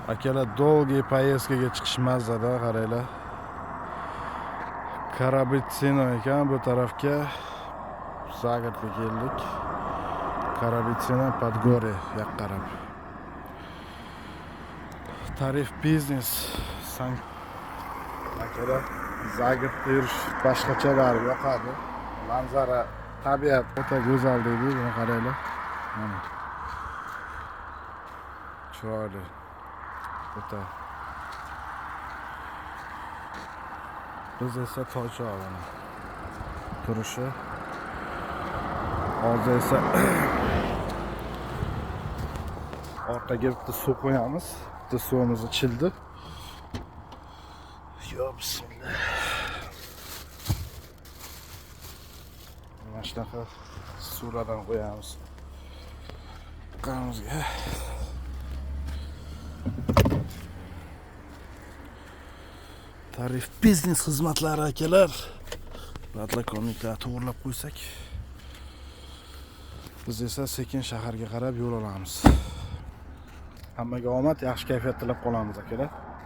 Akalar dolgi poyezdkaga chiqish mazada, qaranglar. Karabitsino ekan bu tarafga. Zagrebga keldik. Karabitsino Podgorye yoqqa qarab. Tarif biznes. Akalar Zagrebda yurish boshqacha barib yoqadi. Manzara, tabiat o'ta go'zal deydi, buni qaranglar. Mana. Chiroyli. O'ta. Biz esa toychoqlarni turishi. Hozir esa orqaga bitta suv qo'yamiz. Bitta suvimiz ichildi. Yo bismillah. Mana shunaqa suvlardan qo'yamiz. Qamizga. Tarif biznes xizmatlari akalar. Radlakonliklar to'g'rilab qo'ysak, biz esa sekin shaharga qarab yo'l olamiz. Hammaga omad, yaxshi kayfiyat tilab qolamiz akalar.